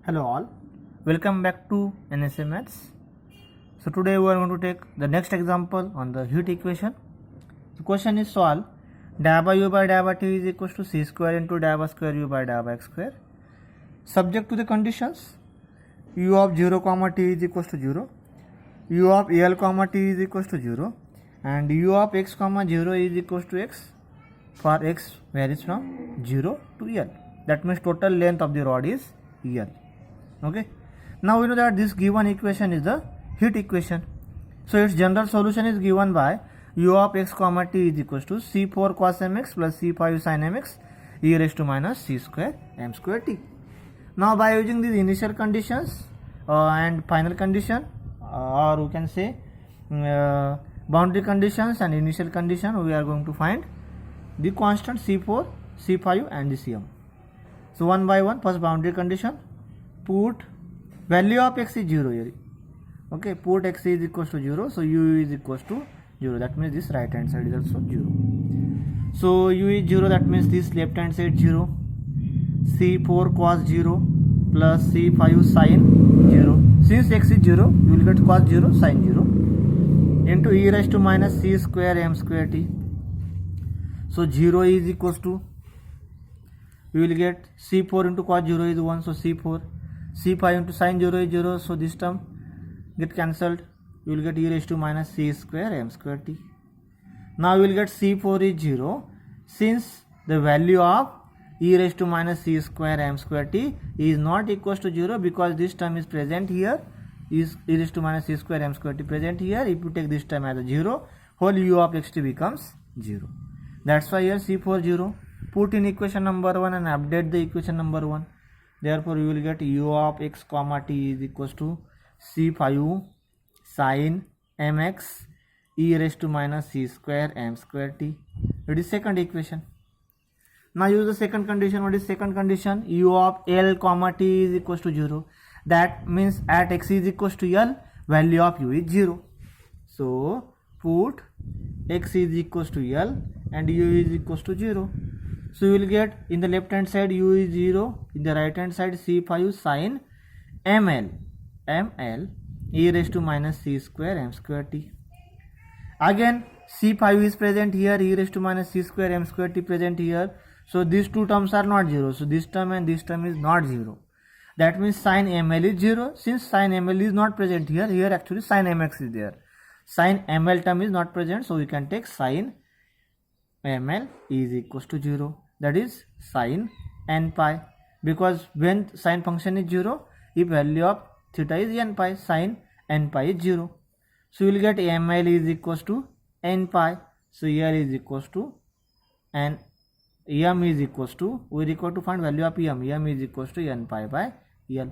Hello all, welcome back to NSA Maths. So today we are going to take the next example on the heat equation. The question is solve dA by u by dA by t is equals to c square into dA by square u by dA by x square. Subject to the conditions u of 0 comma t is equals to 0, u of L comma t is equals to 0 and u of x comma 0 is equals to x for x varies from 0 to L. That means total length of the rod is L. Okay, now we know that this given equation is the heat equation. So its general solution is given by u of x comma t is equals to c4 cos mx plus c5 sin mx e raised to minus c square m square t. Now by using these initial conditions and final condition or we can say boundary conditions and initial condition, we are going to find the constant c4, c5 and the cm. So one by one, first boundary condition, put value of x is 0 here. Okay, put x is equals to 0, so u is equals to 0, that means this right hand side is also 0. So u is 0, that means this left hand side 0, c4 cos 0 plus c5 sin 0. Since x is 0, you will get cos 0 sin 0 into e raised to minus c square m square t. So 0 is equals to, we will get c4 into cos 0 is 1, so c4, c5 into sin 0 is 0, so this term get cancelled, you will get e raised to minus c square m square t. Now you will get c4 is 0, since the value of e raised to minus c square m square t is not equals to 0 because this term is present here, is e raised to minus c square m square t present here. If you take this term as a 0, whole u of x t becomes 0. That's why here c4 0. Put in equation number 1 and update the equation number 1. Therefore you will get u of x comma t is equals to c5 sin mx e raised to minus c square m square t. It is second equation. Now use the second condition. What is second condition? U of L comma t is equals to 0. That means at x is equals to L, value of u is 0. So put x is equals to L and u is equals to 0. So you will get in the left hand side u is 0, in the right hand side c5 sin ml e raised to minus c square m square t. Again c5 is present here, e raised to minus c square m square t present here. So these two terms are not 0. So this term and this term is not 0. That means sin ml is 0. Since sin ml is not present here, here actually sin mx is there. Sin ml term is not present, so we can take sin ml is equals to 0. That is sin n pi, because when sin function is 0, if value of theta is n pi, sin n pi is 0. So you will get ml is equals to n pi. So here is equals to and m is equals to, we require to find value of m is equals to n pi by L.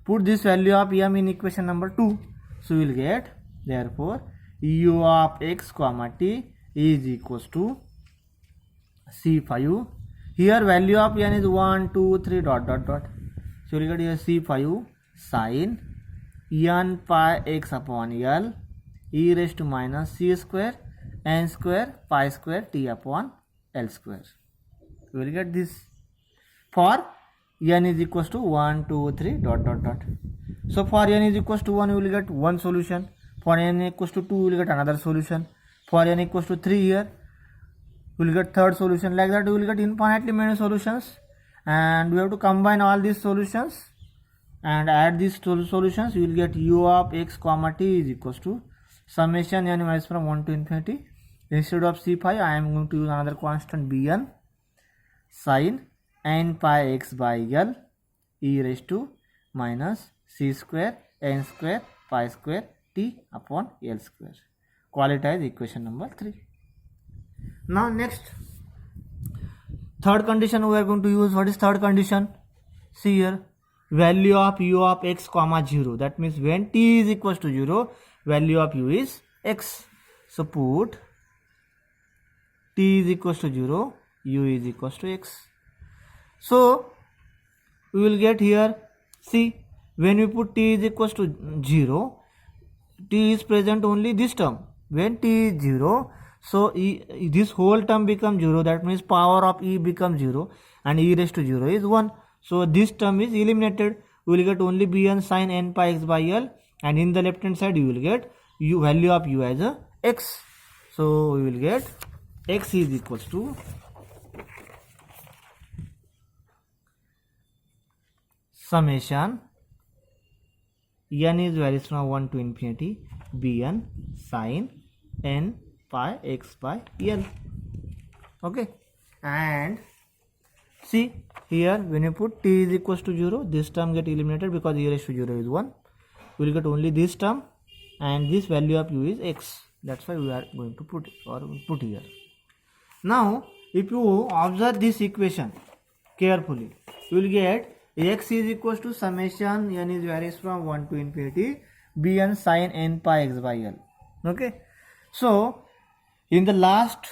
Put this value of m in equation number 2. So you will get, therefore u of x comma t is equals to c5. Here value of n is 1, 2, 3 dot dot dot. So you will get here c5 sin n pi x upon L e raised to minus c square n square pi square t upon L square. You will get this for n is equals to 1, 2, 3 dot dot dot. So for n is equals to 1, you will get one solution. For n equals to 2, you will get another solution. For n equals to 3 here, you will get third solution. Like that you will get infinitely many solutions, and we have to combine all these solutions and add these solutions. You will get u of x comma t is equals to summation n varies from 1 to infinity. Instead of c5, I am going to use another constant bn sin n pi x by L e raised to minus c square n square pi square t upon L square. Qualitize equation number 3. Now next, third condition we are going to use. What is third condition? See here, value of u of x comma 0. That means when t is equals to 0, value of u is x. So put t is equals to 0, u is equals to x. So we will get here, see, when we put t is equals to 0, t is present only this term. When t is 0, so this whole term becomes 0. That means power of e becomes 0 and e raised to 0 is 1. So this term is eliminated. We will get only bn sin n pi x by l, and in the left hand side you will get u value of u as a x. So we will get x is equals to summation n is varies from 1 to infinity bn sin n pi x by l. Okay, and see here when you put t is equals to 0, this term get eliminated because e raised to 0 is 1. We will get only this term, and this value of u is x. That's why we are going to put here. Now if you observe this equation carefully, you will get x is equals to summation n is varies from 1 to infinity bn sin n pi x by l. Okay, so in the last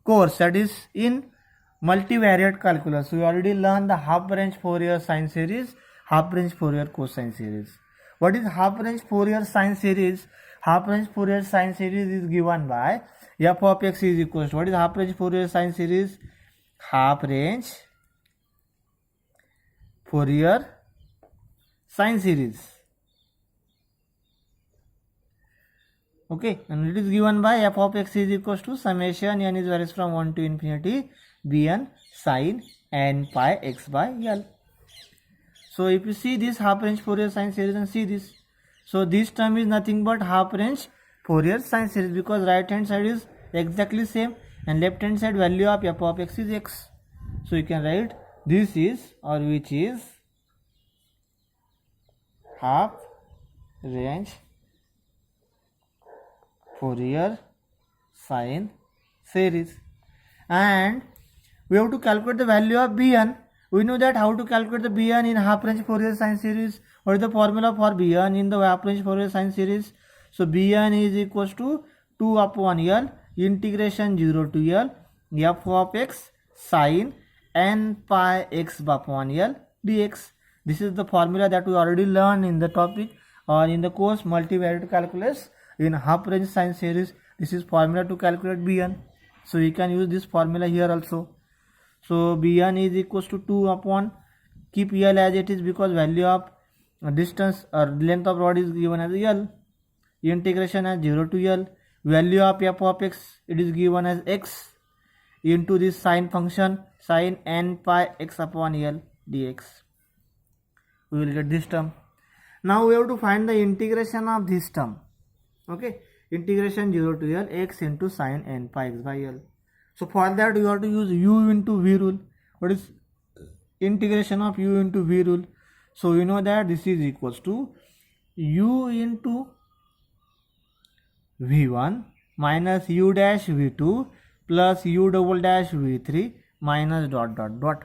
course, that is in multivariate calculus, we already learned the half range Fourier sine series, half range Fourier cosine series. What is half range Fourier sine series? Half range Fourier sine series is given by f of x is equals to, what is half range Fourier sine series? Half range Fourier sine series. Okay, and it is given by f of x is equals to summation n is varies from 1 to infinity bn sin n pi x by l. So if you see this half range Fourier sine series and see this, so this term is nothing but half range Fourier sine series, because right hand side is exactly same and left hand side value of f of x is x. So you can write this is, or which is, half range Fourier sine series. And we have to calculate the value of bn. We know that how to calculate the bn in half range Fourier sine series. What is the formula for bn in the half range Fourier sine series? So bn is equals to 2 upon l integration 0 to l f of x sin n pi x upon l dx. This is the formula that we already learned in the topic or in the course multivariate calculus in half range sine series. This is formula to calculate bn. So you can use this formula here also. So bn is equals to 2 upon, keep l as it is because value of distance or length of rod is given as l, integration as 0 to l, value of f of x it is given as x into this sine function sin n pi x upon l dx. We will get this term. Now we have to find the integration of this term. Okay, integration 0 to l x into sin n pi x by l. So for that you have to use u into v rule. What is integration of u into v rule? So you know that this is equals to u into v1 minus u dash v2 plus u double dash v3 minus dot dot dot.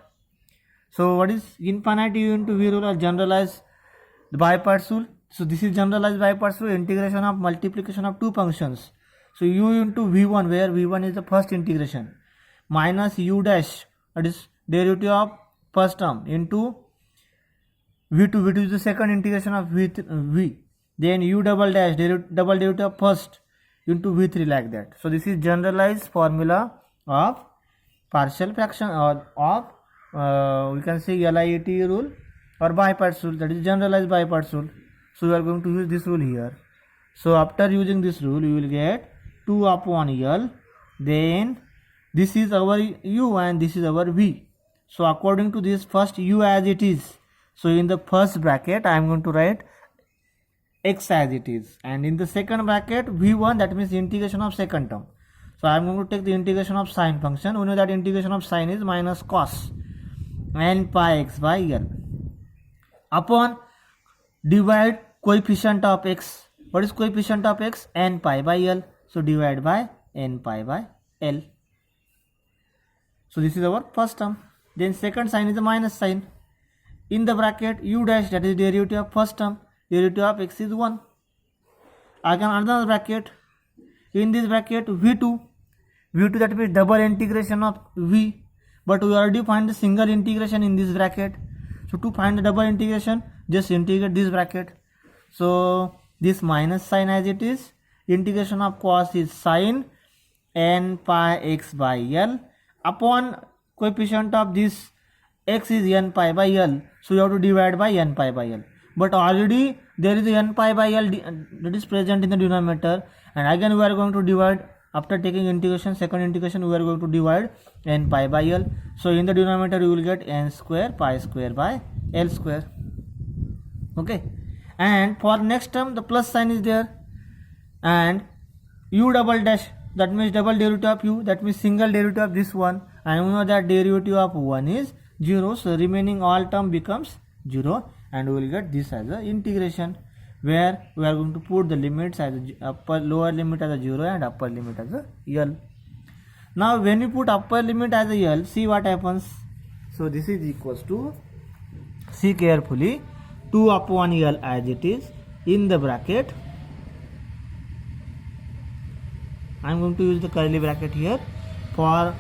So what is infinite u into v rule or generalized by parts rule? So this is generalized by parts rule, integration of multiplication of two functions. So u into v1, where v1 is the first integration, minus u dash, that is derivative of first term, into v2, v2 is the second integration of v, then u double dash, double derivative of first, into v3, like that. So this is generalized formula of partial fraction or of we can say LIET rule or by parts rule, that is generalized by parts rule. So we are going to use this rule here. So after using this rule you will get 2 upon l, then this is our u and this is our v. So according to this, first u as it is, so in the first bracket I am going to write x as it is, and in the second bracket v1, that means integration of second term. So I am going to take the integration of sine function. We know that integration of sine is minus cos n pi x by l upon divide coefficient of x. What is coefficient of x? N pi by l. So divide by n pi by l. So this is our first term. Then second sign is a minus sign. In the bracket u dash, that is derivative of first term, derivative of x is 1. Again another bracket. In this bracket v2, that means double integration of v, but we already find the single integration in this bracket. So to find the double integration, just integrate this bracket. So this minus sign as it is, integration of cos is sin n pi x by l upon coefficient of this x is n pi by L, so you have to divide by n pi by L. But already there is n pi by L that is present in the denominator, and again we are going to divide. After taking integration, second integration, we are going to divide n pi by L. So in the denominator you will get n square pi square by L square. Okay, and for next term the plus sign is there, and u double dash, that means double derivative of u, that means single derivative of this one, and we know that derivative of 1 is 0, so remaining all term becomes 0, and we will get this as a integration, where we are going to put the limits as lower limit as a 0 and upper limit as a L. Now when you put upper limit as a L, see what happens. So this is equals to, see carefully, 2 upon L as it is in the bracket. I am going to use the curly bracket here for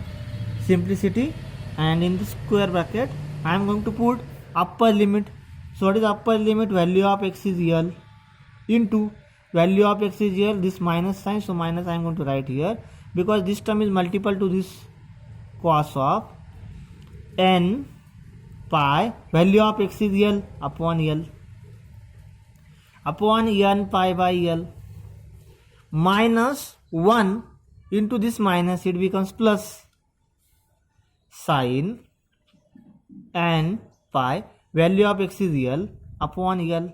simplicity, and in the square bracket I am going to put upper limit. So what is upper limit? Value of x is L into value of x is L, this minus sign, so minus I am going to write here, because this term is multiple to this cos of n pi, value of x is L upon L upon n pi by L, minus 1 into this minus, it becomes plus sin n pi, value of x is L upon L,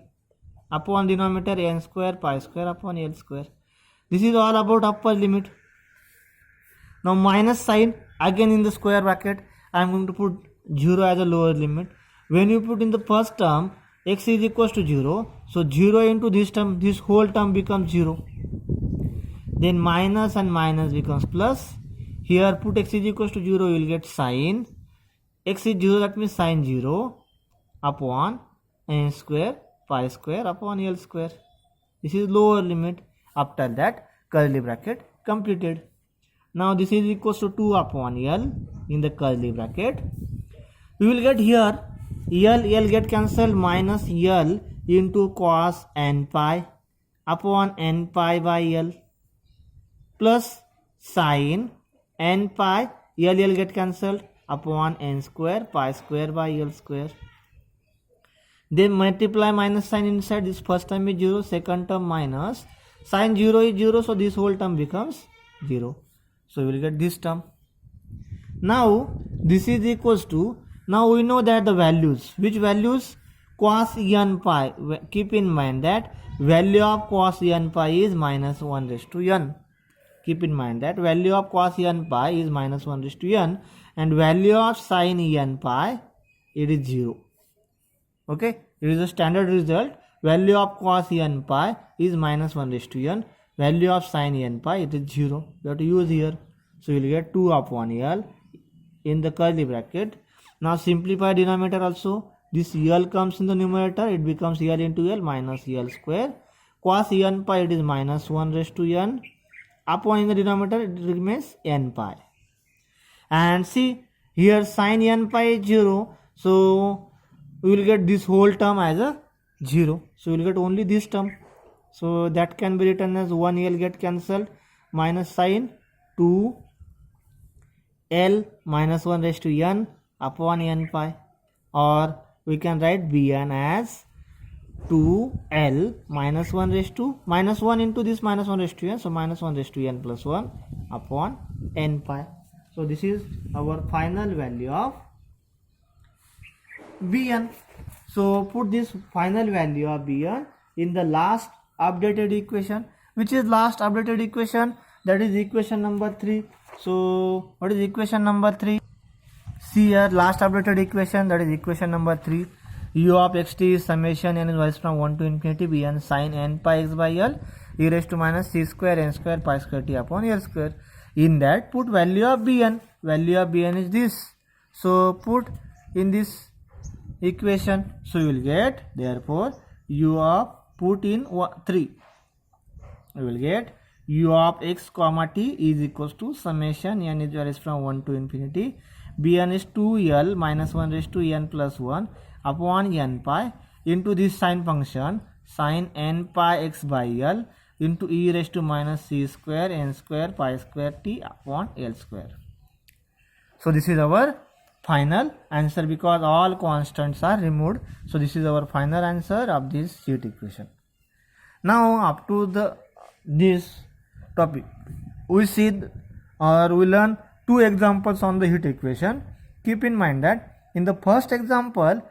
upon denominator n square pi square upon L square. This is all about upper limit. Now minus sign, again in the square bracket I am going to put 0 as a lower limit. When you put in the first term x is equals to 0, so 0 into this term, this whole term becomes 0. Then minus and minus becomes plus. Here put x is equals to 0, you will get sin x is 0, that means sin 0 upon n square pi square upon L square. This is lower limit. After that curly bracket completed. Now this is equals to 2 upon L in the curly bracket. We will get here L get cancelled, minus L into cos n pi upon n pi by L plus sin n pi, L get cancelled, upon n square pi square by L square. Then multiply minus sign inside, this first term is 0, second term minus, sin 0 is 0, so this whole term becomes 0. So we will get this term. Now this is equals to, now we know that the values, which values? Cos n pi, keep in mind that value of cos n pi is minus 1 raised to n. Keep in mind that value of cos n pi is minus 1 raised to n, and value of sin n pi, it is 0. Okay, it is a standard result. Value of cos n pi is minus 1 raised to n, value of sin n pi, it is 0. You have to use here. So you will get 2 upon L in the curly bracket. Now simplify denominator also. This L comes in the numerator, it becomes L into L minus L square. Cos n pi, it is minus 1 raised to n. Upon in the denominator, it remains n pi. And see here sin n pi is 0, so we will get this whole term as a 0. So we will get only this term. So that can be written as 1 L get cancelled, minus sin 2 L minus 1 raised to n upon n pi, or we can write Bn as 2L minus 1 raised to minus 1 into this minus 1 raised to n, so minus 1 raised to n plus 1 upon n pi. So this is our final value of Bn. So put this final value of Bn in the last updated equation. Which is last updated equation? That is equation number 3. So what is equation number 3? See here, last updated equation, that is equation number 3. U of xt is summation n is from 1 to infinity Bn sin n pi x by L e raised to minus c square n square pi square t upon L square. In that put value of Bn. Value of Bn is this. So put in this equation. So you will get, therefore u of, put in 3. You will get u of x comma t is equals to summation n is varies from 1 to infinity. Bn is 2L minus 1 raised to n plus 1 upon n pi into this sine function sin n pi x by L into e raised to minus c square n square pi square t upon L square. So this is our final answer because all constants are removed. So this is our final answer of this heat equation. Now up to this topic, we learn two examples on the heat equation. Keep in mind that in the first example,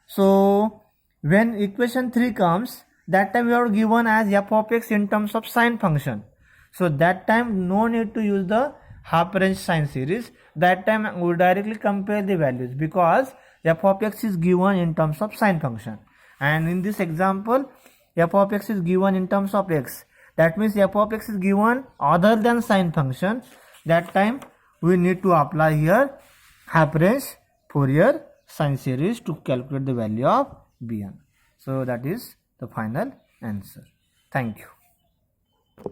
so when equation 3 comes, that time we are given as f of x in terms of sine function. So that time no need to use the half range sine series. That time we directly compare the values because f of x is given in terms of sine function. And in this example, f of x is given in terms of x. That means f of x is given other than sine function. That time we need to apply here half range Fourier sine series to calculate the value of Bn. So that is the final answer. Thank you.